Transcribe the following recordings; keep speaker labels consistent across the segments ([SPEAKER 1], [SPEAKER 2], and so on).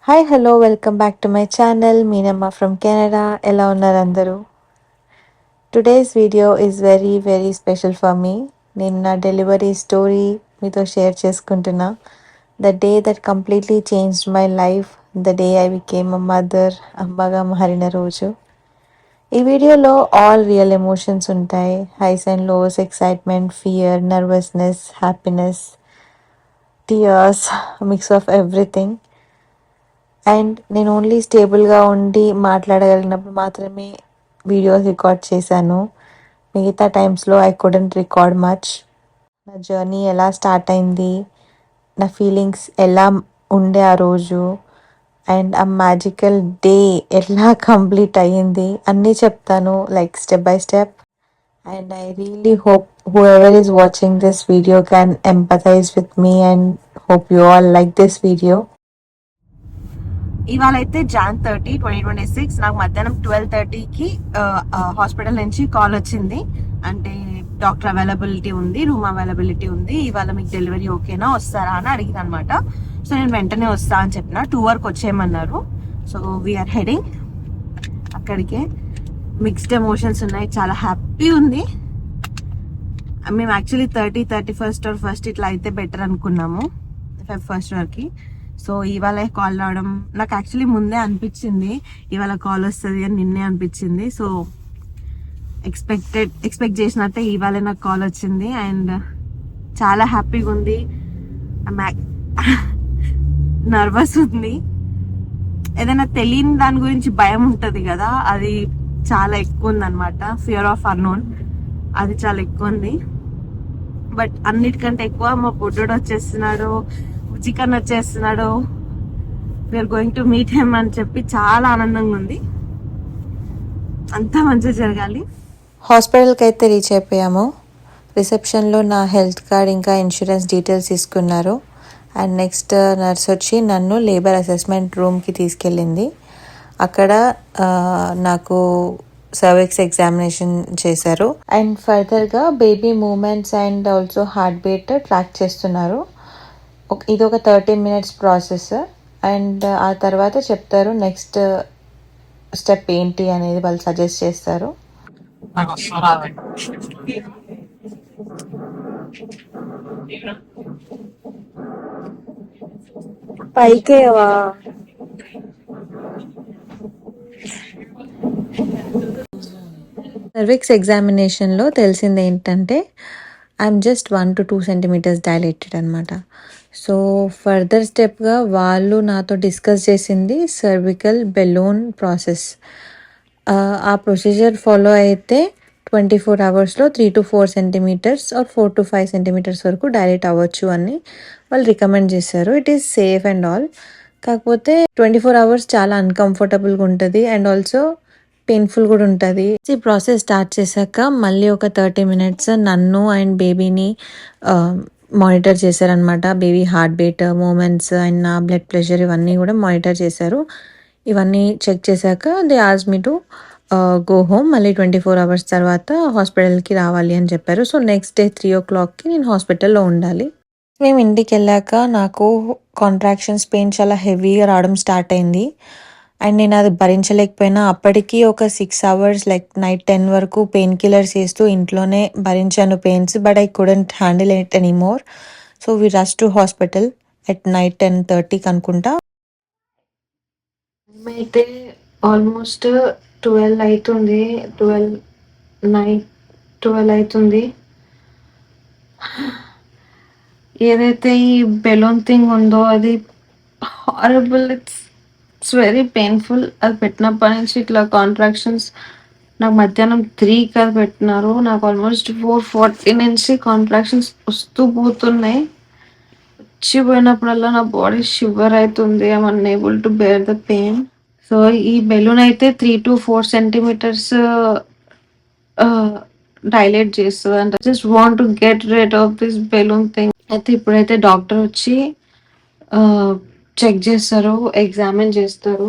[SPEAKER 1] Hi hello welcome back to my channel Meenamma from Canada. ఎలా ఉన్నారు అందరూ? Today's video is very very special for me. నేను నా delivery story మీతో share చేసుకుంటున్నా. The day that completely changed my life, the day I became a mother, అమ్మగా మారిన రోజు. ఈ వీడియోలో ఆల్ రియల్ ఎమోషన్స్ ఉంటాయి. Highs and lows, excitement, fear, nervousness, happiness, tears, mix of everything. And నేను only స్టేబుల్గా ఉండి మాట్లాడగలిగినప్పుడు మాత్రమే వీడియోస్ రికార్డ్ చేశాను. మిగతా టైమ్స్లో ఐ కుడెంట్ రికార్డ్ మచ్. నా జర్నీ ఎలా స్టార్ట్ అయింది, నా ఫీలింగ్స్ ఎలా ఉండే ఆ రోజు, అండ్ ఆ మ్యాజికల్ డే ఎలా కంప్లీట్ అయ్యింది అన్నీ చెప్తాను, like step by step. And I really hope whoever is watching this video can empathize with me and hope you all like this video. ఇవాళ అయితే Jan 30, 2026 నాకు మధ్యాహ్నం 12:30కి హాస్పిటల్ నుంచి కాల్ వచ్చింది. అంటే డాక్టర్ అవైలబిలిటీ ఉంది, రూమ్ అవైలబిలిటీ ఉంది, ఇవాళ మీకు డెలివరీ ఓకేనా, వస్తారా అని అడిగింది అనమాట. సో నేను వెంటనే వస్తా అని చెప్పిన. 2 వరకు వచ్చేయమన్నారు. సో వీఆర్ హెడింగ్ అక్కడికే. మిక్స్డ్ ఎమోషన్స్ ఉన్నాయి, చాలా హ్యాపీ ఉంది. మేము యాక్చువల్లీ 31st or 1st ఇట్లా అయితే బెటర్ అనుకున్నాము, Feb 1st వరకు. సో ఇవాళ కాల్ రావడం నాకు యాక్చువల్లీ ముందే అనిపించింది ఇవాళ కాల్ వస్తుంది అని, నిన్నే అనిపించింది. సో ఎక్స్పెక్ట్ చేసినట్టే ఇవాళ నాకు కాల్ వచ్చింది. అండ్ చాలా హ్యాపీగా ఉంది, నర్వస్ ఉంది. ఏదైనా తెలియని దాని గురించి భయం ఉంటుంది కదా, అది చాలా ఎక్కువ ఉంది అనమాట. ఫియర్ ఆఫ్ అన్నోన్ అది చాలా ఎక్కువ ఉంది. బట్ అన్నిటికంటే ఎక్కువ మా బుడ్డోడు వచ్చేస్తున్నాడు, చికెన్ వచ్చేస్తున్నాడు, we're going to meet him అని చెప్పి చాలా ఆనందంగా ఉంది. అంతా మంచిగా జరగాలి. హాస్పిటల్కి అయితే రీచ్ అయిపోయాము. రిసెప్షన్లో నా హెల్త్ కార్డ్ ఇంకా ఇన్సూరెన్స్ డీటెయిల్స్ తీసుకున్నారు. అండ్ నెక్స్ట్ నర్స్ వచ్చి నన్ను లేబర్ అసెస్మెంట్ రూమ్కి తీసుకెళ్ళింది. అక్కడ నాకు సర్విక్స్ ఎగ్జామినేషన్ చేశారు. అండ్ ఫర్దర్గా baby movements and also heart beat track చేస్తున్నారు. ఇది ఒక 30 minutes ప్రాసెస్. అండ్ ఆ తర్వాత చెప్తారు నెక్స్ట్ స్టెప్ ఏంటి అనేది వాళ్ళు సజెస్ట్ చేస్తారు. పైకేవా సర్విక్స్ ఎగ్జామినేషన్లో తెలిసింది ఏంటంటే I'm just 1 to 2 centimeters dilated అనమాట. సో ఫర్దర్ స్టెప్గా వాళ్ళు నాతో డిస్కస్ చేసింది సర్వికల్ బెలూన్ ప్రాసెస్. ఆ ప్రొసీజర్ ఫాలో అయితే 24 hours 3 to 4 centimeters or 4 to 5 centimeters వరకు డైలేట్ అవ్వచ్చు అని వాళ్ళు రికమెండ్ చేశారు. It is safe and all. కాకపోతే 24 hours చాలా అన్కంఫర్టబుల్గా ఉంటుంది అండ్ ఆల్సో పెయిన్ఫుల్ కూడా ఉంటుంది. ఈ ప్రాసెస్ స్టార్ట్ చేశాక మళ్ళీ ఒక 30 minutes నన్ను అండ్ బేబీని మానిటర్ చేశారనమాట. Baby heart beat, movements and నా బ్లడ్ ప్రెషర్ ఇవన్నీ కూడా మానిటర్ చేశారు. ఇవన్నీ చెక్ చేశాక దే ఆస్ మీ టు గో హోమ్. మళ్ళీ 24 hours తర్వాత హాస్పిటల్కి రావాలి అని చెప్పారు. సో నెక్స్ట్ డే 3 o'clockకి నేను హాస్పిటల్లో ఉండాలి. మేము ఇంటికి వెళ్ళాక నాకు కాంట్రాక్షన్స్ పెయిన్ చాలా హెవీగా రావడం స్టార్ట్ అయింది. అండ్ నేను అది భరించలేకపోయినా అప్పటికి ఒక 6 hours లైక్ నైట్ 10 వరకు పెయిన్ కిల్లర్స్ వేస్తూ ఇంట్లోనే భరించాను pains. But I couldn't handle it anymore. So we rush to hospital at night 10:30 అనుకుంటా. అయితే ఆల్మోస్ట్ 12 అవుతుంది, 12 అవుతుంది. ఏదైతే ఈ బెలూన్ థింగ్ ఉందో అది హారబుల్, ఇట్స్ వెరీ పెయిన్ఫుల్. అది పెట్టినప్పటి నుంచి ఇట్లా కాంట్రాక్షన్స్ నాకు మధ్యాహ్నం 3కి అది పెట్టినారు. నాకు ఆల్మోస్ట్ 4:40 నుంచి కాంట్రాక్షన్స్ వస్తూ పోతున్నాయి. వచ్చిపోయినప్పుడల్లా నా బాడీ షివర్ అవుతుంది. I'm unable to bear the pain. So ఈ బెలూన్ అయితే 3 to 4 centimeters డైలేట్ చేస్తుంది అంట. Just want to get rid of this balloon thing. అయితే ఇప్పుడైతే డాక్టర్ వచ్చి చెక్ చేస్తారు, ఎగ్జామిన్ చేస్తారు.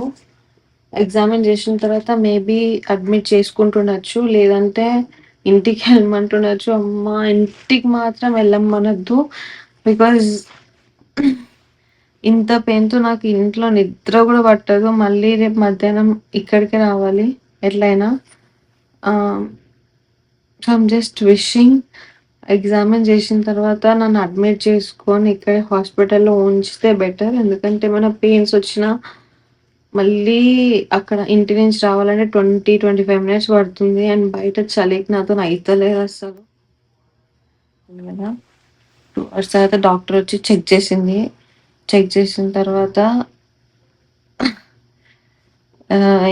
[SPEAKER 1] ఎగ్జామిన్ చేసిన తర్వాత మేబీ అడ్మిట్ చేసుకుంటుండొచ్చు, లేదంటే ఇంటికి వెళ్ళమంటుండొచ్చు. అమ్మ ఇంటికి మాత్రం వెళ్ళమనద్దు, బికాజ్ ఇంత పెయిన్‌తో నాకు ఇంట్లో నిద్ర గూడా పట్టదు. మళ్ళీ రేపు మధ్యాహ్నం ఇక్కడికే రావాలి ఎట్లైనా. ఆహ్, so, I'm just wishing examine చేసిన తర్వాత నన్ను అడ్మిట్ చేసుకొని ఇక్కడే హాస్పిటల్‌లో ఉంచితే బెటర్. ఎందుకంటే ఏమైనా పెయిన్స్ వచ్చినా మళ్ళీ అక్కడ ఇంటి నుంచి రావాలంటే 25 మినిట్స్ పడుతుంది. అండ్ బయట చలికి నాతోని అయితలేదు అస్సలు. కదా! 2 అవర్స్ తర్వాత డాక్టర్ వచ్చి చెక్ చేసింది. చెక్ చేసిన తర్వాత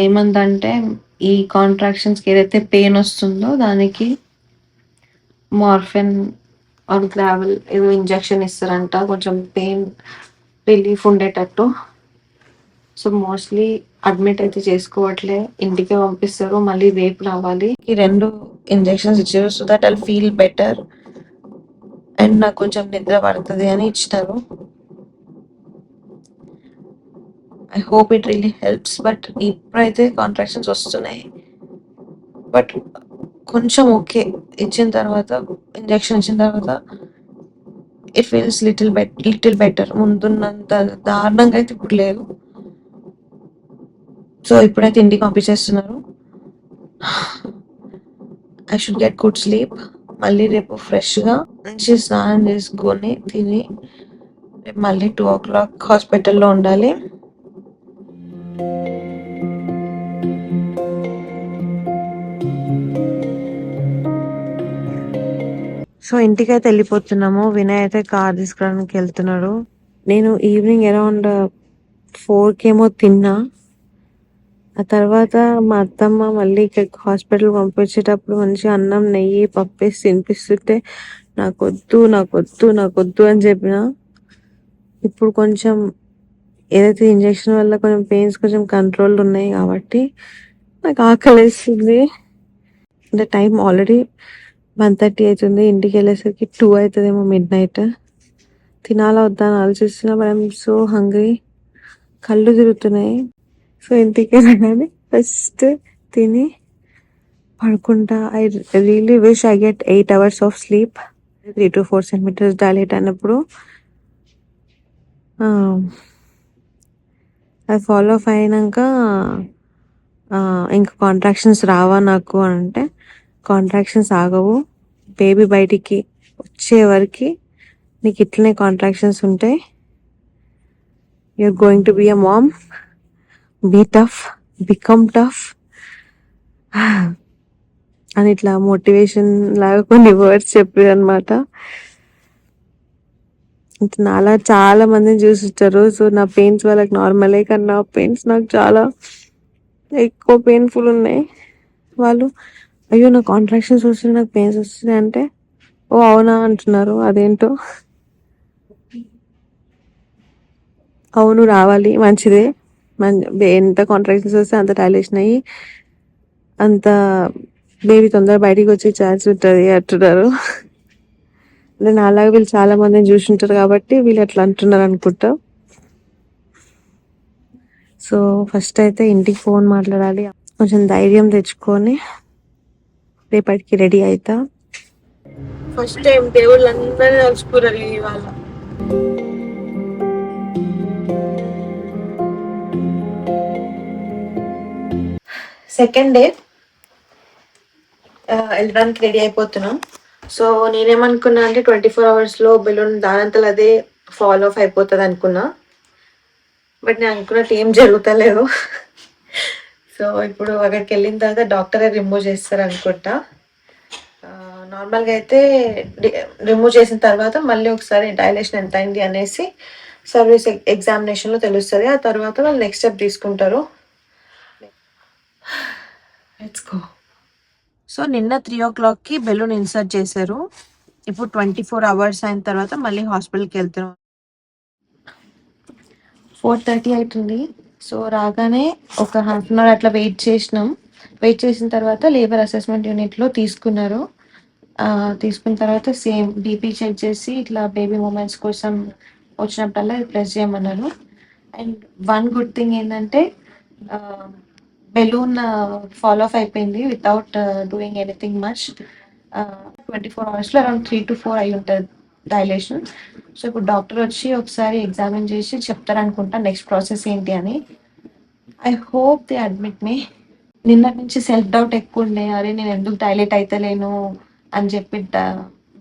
[SPEAKER 1] ఏమందంటే ఈ కాంట్రాక్షన్స్‌కి ఏదైతే పెయిన్ వస్తుందో దానికి మార్ఫిన్ ఆర్ గ్రావెల్ ఏదో ఇంజెక్షన్ ఇస్తారంట. కొంచెం పెయిన్ రిలీఫ్ ఉండేటట్టు. సో, మోస్ట్‌లీ అడ్మిట్ అయితే చేసుకోవట్లే. ఇంటికే పంపిస్తారు. మళ్ళీ రేపు రావాలి. ఈ 2 ఇంజెక్షన్స్ ఇచ్చారు. So that I'll feel better. And నాకు కొంచెం నిద్ర పడతది అని ఇచ్చినారు. I hope it really helps. But ఇప్పుడైతే కాంట్రాక్షన్స్ వస్తున్నాయి. బట్ కొంచెం ఓకే. ఇచ్చిన తర్వాత ఇంజెక్షన్ ఇచ్చిన తర్వాత ఇట్ ఫీల్స్ లిటిల్ బెటర్. ముందున్నంత దారుణంగా అయితే ఇప్పుడు లేదు. సో, ఇప్పుడైతే ఇంటికి పంపించేస్తున్నారు. I should get good sleep. మళ్ళీ రేపు ఫ్రెష్‌గా మంచి స్నానం చేసుకొని తిని రేపు మళ్ళీ 2:00 హాస్పిటల్‌లో ఉండాలి. సో, ఇంటికైతే వెళ్ళిపోతున్నాము. వినయ్ అయితే కార్ తీసుకురావడానికి వెళ్తున్నాడు. నేను ఈవినింగ్ అరౌండ్ 4కేమో తిన్నా. ఆ తర్వాత మా అత్తమ్మ మళ్ళీ ఇక్కడికి హాస్పిటల్‌కి పంపించేటప్పుడు మంచిగా అన్నం, నెయ్యి, పప్పేసి తినిపిస్తుంటే నాకొద్దు, నాకొద్దు, నాకొద్దు అని చెప్పిన. ఇప్పుడు కొంచెం ఏదైతే ఇంజెక్షన్ వల్ల కొంచెం పెయిన్స్ కొంచెం కంట్రోల్డ్ ఉన్నాయి కాబట్టి నాకు ఆకలేస్తుంది. అంటే టైం ఆల్రెడీ 1:30 అవుతుంది. ఇంటికి వెళ్ళేసరికి 2 అవుతుందేమో మిడ్‌నైట్. తినాలా వద్దా అని ఆలోచిస్తున్నా. But I'm so hungry. కళ్ళు తిరుగుతున్నాయి. సో, ఇంటికి వెళ్ళగానే ఫస్ట్ తిని పడుకుంటా. I really wish I get 8 hours of sleep. 3 to 4 centimetres dilate అయినప్పుడు అది ఫాలో అప్ అయినాక ఇంకా కాంట్రాక్షన్స్ రావా నాకు అని అంటే కాంట్రాక్షన్స్ ఆగవు. బేబీ బయటికి వచ్చే వరకు నీకు ఇట్లనే కాంట్రాక్షన్స్ ఉంటాయి. You're going to be a mom. Be tough, become tough అని ఇట్లా మోటివేషన్ లాగా కొన్ని వర్డ్స్ చెప్పారు అనమాట. నాలా చాలా మందిని చూసిస్తారు. సో, నా పెయిన్స్ వాళ్ళకి నార్మలే, కానీ నా పెయిన్స్ నాకు చాలా ఎక్కువ పెయిన్ఫుల్ ఉన్నాయి. వాళ్ళు అయ్యో నాకు కాంట్రాక్షన్స్ వస్తున్నాయి, నాకు పెయిన్స్ వస్తున్నాయి అంటే ఓ అవునా అంటున్నారు. అదేంటో అవును రావాలి మంచిదే. ఎంత కాంట్రాక్షన్స్ వస్తే అంత డైలేషన్ అయ్యి అంత బేబీ తొందరగా బయటికి వచ్చే ఛాన్స్ ఉంటుంది అంటున్నారు. అంటే నాలాగా వీళ్ళు చాలా మందిని చూసుంటారు కాబట్టి వీళ్ళు అట్లా అంటున్నారు అనుకుంటా. సో, ఫస్ట్ అయితే ఇంటికి ఫోన్ మాట్లాడాలి. కొంచెం ధైర్యం తెచ్చుకొని రేపటికి రెడీ అవుతా. ఫస్ట్ టైం దేవుళ్ళు అందరూ తలుచుకున్నారు ఇవాళ. సెకండ్ డే వెళ్ళడానికి రెడీ అయిపోతున్నాం. సో, నేనేమనుకున్నా అంటే 24 hours బెలూన్ దానంతలో అదే ఫాల్ ఆఫ్ అయిపోతుంది అనుకున్నా. బట్ నేను అనుకున్నట్టు ఏం జరుగుతలేదు. సో, ఇప్పుడు అక్కడికి వెళ్ళిన తర్వాత డాక్టరే రిమూవ్ చేస్తారు అనుకుంటా. నార్మల్గా అయితే రిమూవ్ చేసిన తర్వాత మళ్ళీ ఒకసారి డైలేషన్ ఎంత అయింది అనేసి సర్వీస్ ఎగ్జామినేషన్లో తెలుస్తుంది. ఆ తర్వాత వాళ్ళు నెక్స్ట్ స్టెప్ తీసుకుంటారు. Let's go. సో, నిన్న 3:00కి బెలూన్ ఇన్సర్ట్ చేశారు. ఇప్పుడు 24 hours అయిన తర్వాత మళ్ళీ హాస్పిటల్కి వెళ్తున్నాం. 4:30 అవుతుంది. సో, రాగానే ఒక హాఫ్ అన్ అవర్ అట్లా వెయిట్ చేసినాం. వెయిట్ చేసిన తర్వాత లేబర్ అసెస్మెంట్ యూనిట్లో తీసుకున్నారు. తీసుకున్న తర్వాత సేమ్ బీపీ చెక్ చేసి ఇట్లా బేబీ మూమెంట్స్ కోసం వచ్చినప్పుడల్లా ఇది ప్రెస్ చేయమన్నారు. అండ్ వన్ గుడ్ థింగ్ ఏంటంటే బెలూన్ ఫాలో ఆఫ్ అయిపోయింది without doing anything much. 24 hours around 3 to 4 అయి ఉంటుంది డైలేషన్. సో ఇప్పుడు డాక్టర్ వచ్చి ఒకసారి ఎగ్జామిన్ చేసి చెప్తారనుకుంటా నెక్స్ట్ ప్రాసెస్ ఏంటి అని. ఐ హోప్ దే అడ్మిట్ మీ. నిన్నటి నుంచి సెల్ఫ్ డౌట్ ఎక్కువ ఉండే, అరే నేను ఎందుకు డైలేట్ అయితలేను అని చెప్పి,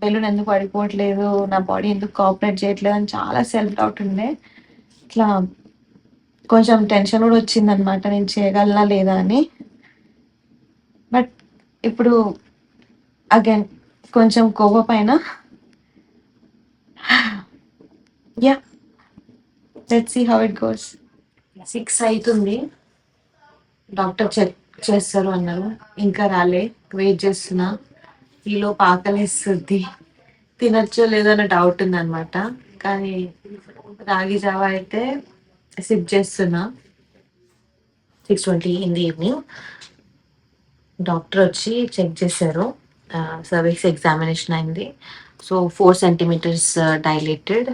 [SPEAKER 1] బెలూన్ ఎందుకు పడిపోవట్లేదు, నా బాడీ ఎందుకు కోఆపరేట్ చేయట్లేదు అని చాలా సెల్ఫ్ డౌట్ ఉండే. ఇట్లా కొంచెం టెన్షన్ కూడా వచ్చిందనమాట, నేను చేయగలనా లేదా అని. బట్ ఇప్పుడు అగైన్ కొంచెం కొవ్వ పైన yeah let's see how it goes. 6 అవుతుంది, డాక్టర్ చెక్ చేస్తారు అన్నారు, ఇంకా రాలే, వెయిట్ చేస్తున్నా. ఈలోపు ఆకలేస్తుంది, తినచ్చో లేదో అన్న డౌట్ ఉందన్నమాట. కానీ రాగి జావా అయితే సిప్ చేస్తున్నా. 6:20 ఇన్ ది ఈవినింగ్. డాక్టర్ వచ్చి చెక్ చేశారు, సర్వీక్స్ ఎగ్జామినేషన్ అయింది. సో 4 సెంటీమీటర్స్ డైలేటెడ్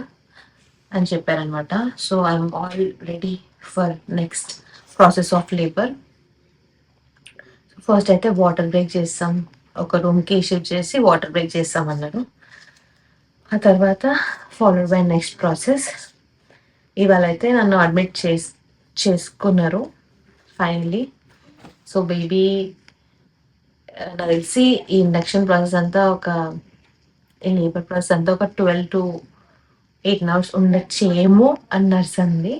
[SPEAKER 1] అని చెప్పారనమాట. So I'm all ready for next process of labour. First అయితే వాటర్ బ్రేక్ చేస్తాం, ఒక రూమ్కి షిఫ్ట్ చేసి వాటర్ బ్రేక్ చేస్తాం అన్నారు. ఆ తర్వాత ఫాలోడ్ బై నెక్స్ట్ ప్రాసెస్. ఇవాళ అయితే నన్ను అడ్మిట్ చేసుకున్నారు ఫైనలీ. సో బేబీ నాకు తెలిసి ఈ ఇండక్షన్ ప్రాసెస్ అంతా ఈ లేబర్ ప్రాసెస్ అంతా ఒక 12 to 18 hours ఉండొచ్చు ఏమో అని నర్స్ అంది.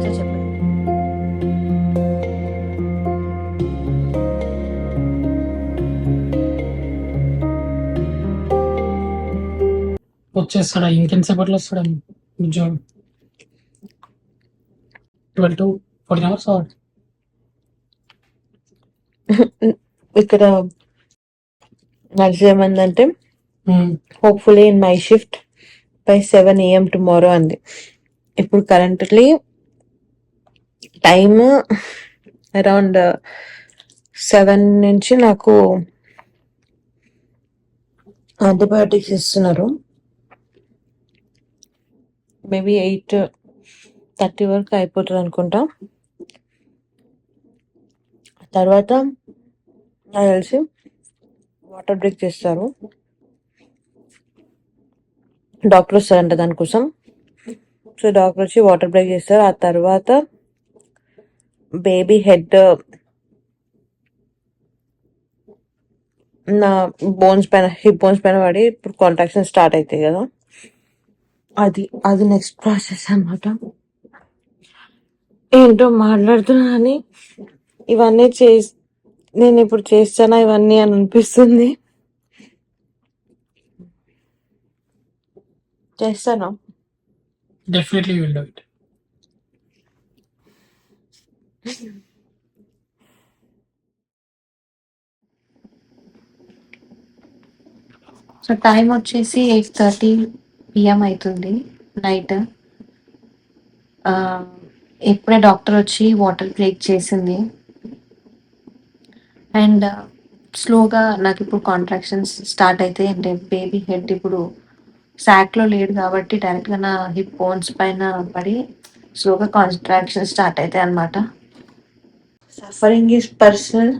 [SPEAKER 1] సో చెప్పండి.
[SPEAKER 2] వచ్చేస్తాడా ఇంకెంతసేపట్లో వస్తాడా ఉద్యోగం? 12 to 14 hours or
[SPEAKER 1] ఇక్కడ నర్స్ ఏమందంటే hopefully in my shift by 7 AM tomorrow అంది. ఇప్పుడు కరెంట్లీ టైమ్ అరౌండ్ 7 నుంచి నాకు యాంటీబయాటిక్స్ ఇస్తున్నారు. మేబీ 8:30 వరకు అయిపోతుంది అనుకుంటా. తర్వాత నాకు తెలిసి వాటర్ బ్రేక్ చేస్తారు, డాక్టర్ వస్తారంట దానికోసం. సో డాక్టర్ వచ్చి వాటర్ బ్రేక్ చేస్తారు. ఆ తర్వాత బేబీ హెడ్ నా బోన్స్ పైన, హిప్ బోన్స్ పైన పడి ఇప్పుడు కాంట్రాక్షన్ స్టార్ట్ అవుతాయి కదా, అది నెక్స్ట్ ప్రాసెస్ అన్నమాట. ఏంటో మాట్లాడుతున్నా అని ఇవన్నీ నేను ఇప్పుడు చేస్తానా ఇవన్నీ అని అనిపిస్తుంది. చేస్తాను.
[SPEAKER 2] definitely you will do it.
[SPEAKER 1] So time వచ్చేసి 8:30 PM అవుతుంది నైట్. ఇప్పుడే డాక్టర్ వచ్చి వాటర్ బ్రేక్ చేసింది. అండ్ స్లోగా నాకు ఇప్పుడు కాంట్రాక్షన్స్ స్టార్ట్ అవుతాయి. అంటే బేబీ హెడ్ ఇప్పుడు సాక్లో లేడు కాబట్టి డైరెక్ట్గా నా హిప్ బోన్స్ పైన పడి స్లోగా కాంట్రాక్షన్ స్టార్ట్ అవుతాయి అన్నమాట. Suffering is personal,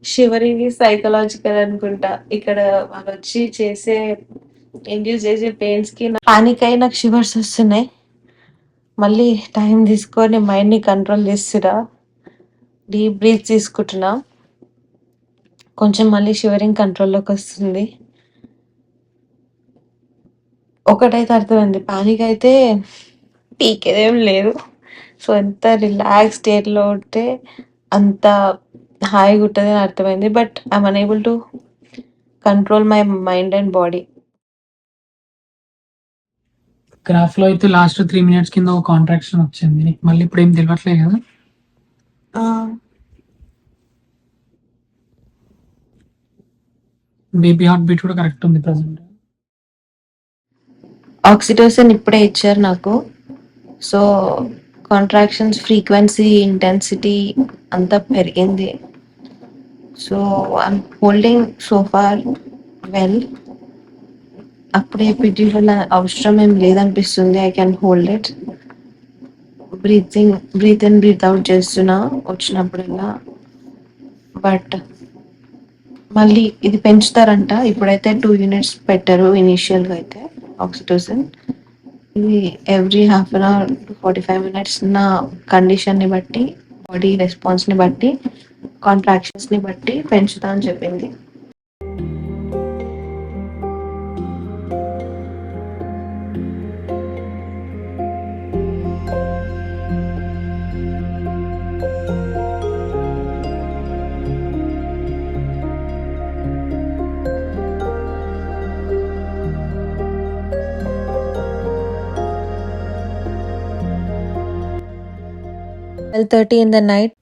[SPEAKER 1] shivering is psychological అనుకుంటా. ఇక్కడ వాళ్ళు వచ్చి ఇండ్యూస్ చేసే పెయిన్స్కి పానిక్ అయి నాకు షివర్స్ వస్తున్నాయి. మళ్ళీ టైం తీసుకొని మైండ్ని కంట్రోల్ చేస్తున్నా, డీప్ బ్రీత్ తీసుకుంటున్నా, కొంచెం మళ్ళీ షివరింగ్ కంట్రోల్లోకి వస్తుంది. ఒకటైతే అర్థమైంది, పానిక్ అయితే పీకేదేం లేదు. సో ఎంత రిలాక్స్ స్టేట్లో ఉంటే అంత హాయిగా ఉంటుంది అని అర్థమైంది. But I'm unable to control my mind and body.
[SPEAKER 2] Graph లో అయితే లాస్ట్ 3 minutes కింద ఒక కాంట్రాక్షన్ వచ్చింది, నీకు మళ్ళీ ఇప్పుడు ఏం తెలియట్లేదు కదా? బేబీ హార్ట్ బీట్ కూడా కరెక్ట్ ఉంది ప్రజెంట్.
[SPEAKER 1] ఆక్సిటోసిన్ ఇప్పుడే ఇచ్చారు నాకు. సో కాంట్రాక్షన్స్ ఫ్రీక్వెన్సీ, ఇంటెన్సిటీ అంతా పెరిగింది. So I'm holding so far well. అప్పుడే ఎపిడ్యూరల్ అవసరం ఏం లేదనిపిస్తుంది. I can hold it. Breathe in breathe out చేస్తున్నా వచ్చినప్పుడల్లా. బట్ మళ్ళీ ఇది పెంచుతారంట, ఇప్పుడైతే 2 units పెట్టారు ఇనీషియల్గా అయితే. ఆక్సిటోసిన్. ఇది every half an hour 45 minutes నా కండిషన్ని బట్టి, బాడీ రెస్పాన్స్ని బట్టి, కాంట్రాక్షన్స్ని బట్టి పెంచుతా అని చెప్పింది. in the night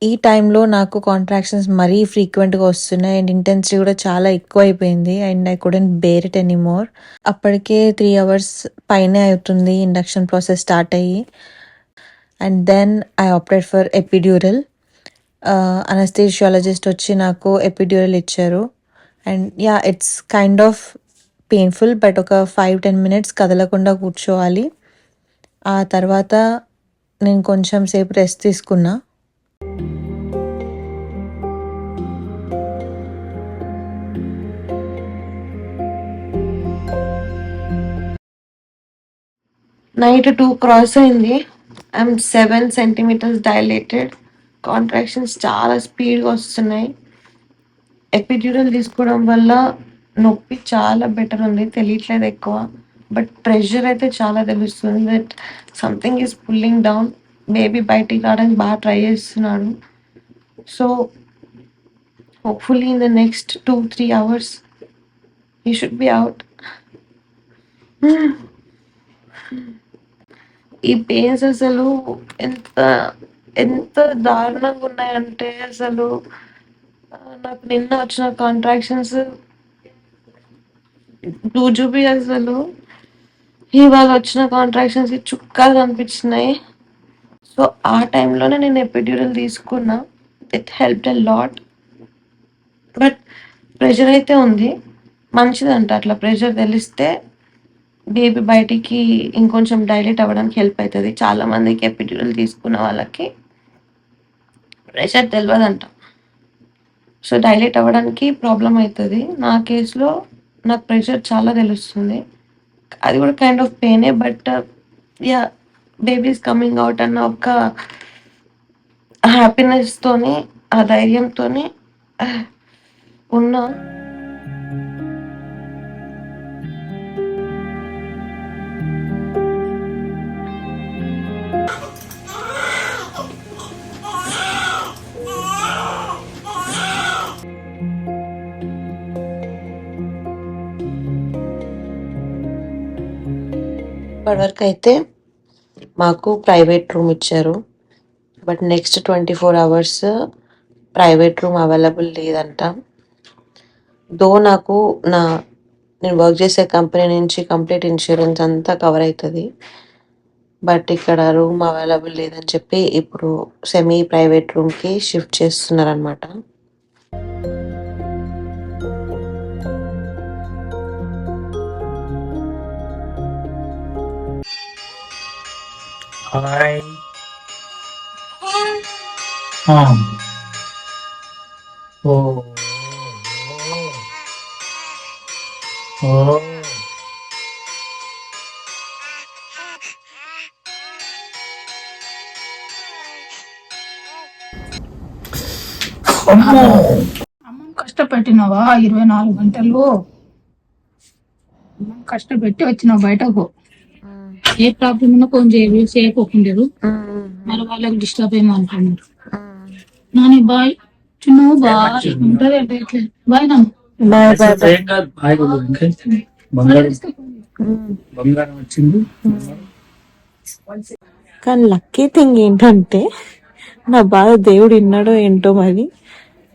[SPEAKER 1] ఈ టైంలో నాకు కాంట్రాక్షన్స్ మరీ ఫ్రీక్వెంట్గా వస్తున్నాయి అండ్ ఇంటెన్సిటీ కూడా చాలా ఎక్కువ అయిపోయింది and I couldn't bear it anymore. అప్పటికే 3 hours పైనే అవుతుంది ఇండక్షన్ ప్రాసెస్ స్టార్ట్ అయ్యి. And then I opted for epidural. Anaesthesiologist వచ్చి నాకు ఎపిడ్యూరల్ ఇచ్చారు. And yeah, it's kind of painful, but ఒక 5-10 minutes కదలకుండా కూర్చోవాలి. ఆ తర్వాత నేను కొంచెం సేపు రెస్ట్ తీసుకున్నా. నైట్ 2 క్రాస్ అయింది. I'm 7 centimeters dilated. కాంట్రాక్షన్స్ చాలా స్పీడ్గా వస్తున్నాయి. ఎపిడ్యూరల్ తీసుకోవడం వల్ల నొప్పి చాలా బెటర్ ఉంది, తెలియట్లేదు ఎక్కువ, బట్ ప్రెషర్ అయితే చాలా తెలుస్తుంది. That something is pulling down. Baby బయటికి రావడానికి బాగా ట్రై చేస్తున్నాడు. So hopefully in the next 2-3 hours he should be out. ఈ పెయిన్స్ అసలు ఎంత ఎంత దారుణంగా ఉన్నాయంటే అసలు నాకు నిన్న వచ్చిన కాంట్రాక్షన్స్ చూపి అసలు ఇవాళ వచ్చిన కాంట్రాక్షన్స్ చుక్కాలు కనిపించినాయి. సో ఆ టైంలోనే నేను ఎపిడ్యూరల్ తీసుకున్నా. It helped a lot. But pressure అయితే ఉంది, మంచిదంట. అట్లా ప్రెషర్ తెలిస్తే బేబీ బయటికి ఇంకొంచెం డైలేట్ అవ్వడానికి హెల్ప్ అవుతుంది. చాలామందికి ఎపిడ్యూరల్ తీసుకున్న వాళ్ళకి ప్రెషర్ తెలియదంట, సో డైలేట్ అవ్వడానికి ప్రాబ్లం అవుతుంది. నా కేసులో నాకు ప్రెషర్ చాలా తెలుస్తుంది. అది కూడా కైండ్ ఆఫ్ పెయినే, but yeah, baby's coming out అన్న ఒక హ్యాపీనెస్తోని, ఆ ధైర్యంతోని ఉన్నా. ఇప్పటివరకు అయితే మాకు ప్రైవేట్ రూమ్ ఇచ్చారు, బట్ next 24 hours private room available లేదంట. నాకు నేను వర్క్ చేసే కంపెనీ నుంచి కంప్లీట్ ఇన్సూరెన్స్ అంతా కవర్ అవుతుంది, బట్ ఇక్కడ రూమ్ అవైలబుల్ లేదని చెప్పి ఇప్పుడు సెమీ ప్రైవేట్ రూమ్కి షిఫ్ట్ చేస్తున్నారనమాట.
[SPEAKER 2] హాయ్. ఓ
[SPEAKER 3] అమ్మని కష్టపెట్టినావా 24 గంటలు? అమ్మని కష్టపెట్టి వచ్చినావు బయటకు. ఏ ప్రాబ్లం ఉన్నా ఫోన్ చేయకపోకుండేరు, మరి వాళ్ళకి డిస్టర్బ్ ఏమో అనుకున్నారు. నాని బాయ్, చిన్న బాయ్ ఉంటది అంటే బాయ్ నా
[SPEAKER 2] బంగారం వచ్చింది.
[SPEAKER 1] కానీ లక్కీ థింగ్ ఏంటంటే నా బాధ దేవుడు విన్నాడో ఏంటో మరి.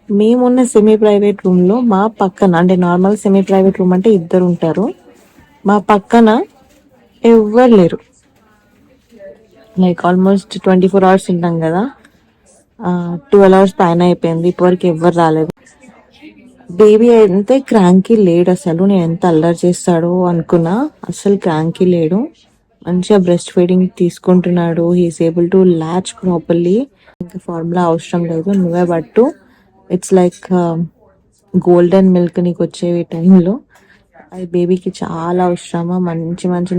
[SPEAKER 1] మేమున్న సెమీ ప్రైవేట్ రూమ్లో మా పక్కన, అంటే నార్మల్ సెమీ ప్రైవేట్ రూమ్ అంటే 2 ఉంటారు, మా పక్కన ఎవ్వరు లేరు. లైక్ ఆల్మోస్ట్ 24 hours ఉంటాం కదా, 12 hours పైన అయిపోయింది, ఇప్పటివరకు ఎవ్వరు రాలేదు. బేబీ అయితే క్రాంకీ లేడు అసలు. నేను ఎంత అల్లరి చేస్తాడో అనుకున్నా, అసలు క్రాంకీ లేడు. మంచిగా బ్రెస్ట్ ఫీడింగ్ తీసుకుంటున్నాడు. He's able to latch properly. ఇంకా ఫార్ములా అవసరం లేదు, నువ్వే పట్టు. ఇట్స్ లైక్ గోల్డెన్ మిల్క్ నీకు వచ్చే టైంలో. అది బేబీకి చాలా అవసరమా, మంచి మంచి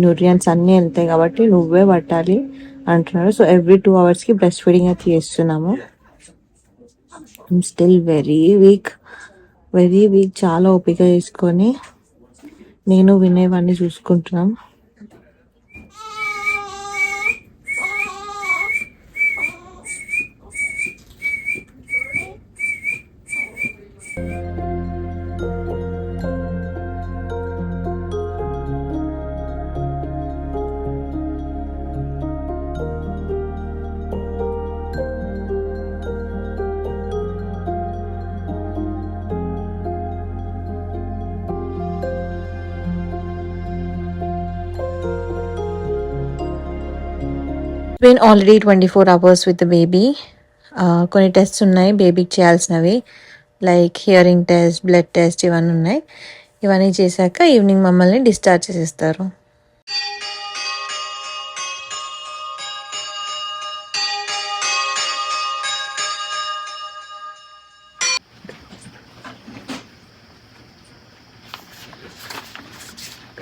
[SPEAKER 1] న్యూట్రియన్స్ అన్నీ వెళ్తాయి కాబట్టి నువ్వే పట్టాలి అంటున్నారు. So every 2 hours breast feeding అయితే చేస్తున్నాము. ఐమ్ స్టిల్ వెరీ వీక్, చాలా ఓపిక చేసుకొని నేను వినేవాడిని చూసుకుంటున్నాం. Been already 24 hours with the baby. కొన్ని టెస్ట్స్ ఉన్నాయి బేబీకి చేయాల్సినవి, like hearing test, blood test, ఇవన్నీ ఉన్నాయి. ఇవన్నీ చేశాక ఈవినింగ్ మమ్మల్ని డిశ్చార్జ్ చేసేస్తారు.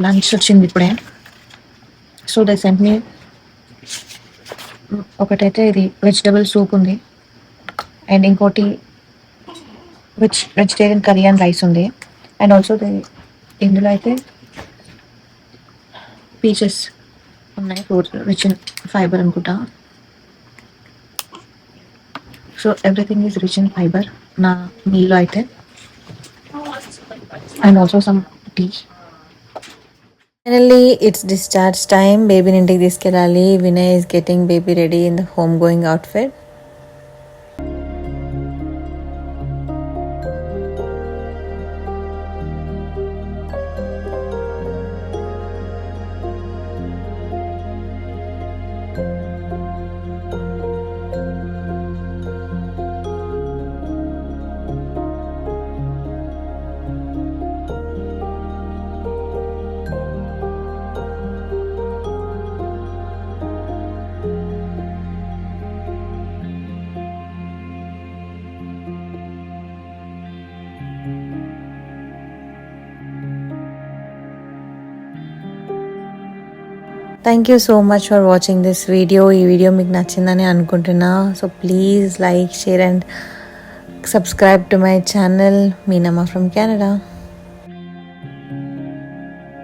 [SPEAKER 1] లంచ్ వచ్చింది ఇప్పుడే. సో దే సెంట్ మీ ఒకటైతే ఇది వెజిటబుల్ సూప్ ఉంది, అండ్ ఇంకోటి వెజిటేరియన్ కర్రీ అండ్ రైస్ ఉంది. అండ్ ఆల్సో ఇందులో అయితే పీచెస్ ఉన్నాయి, ఫ్రూట్స్ రిచ్ ఇన్ ఫైబర్ అనుకుంటా. So everything is rich in fibre నా మీల్లో అయితే. And also some tea. Finally it's discharge time. బేబీని ఇంటికి తీసుకెళ్ళాలి. Vinay is getting baby ready in the home going outfit. Thank you so much for watching this video. ఈ వీడియో మీకు నచ్చిందని అనుకుంటున్నా. So please like, share and subscribe to my channel. Meenamma from Canada.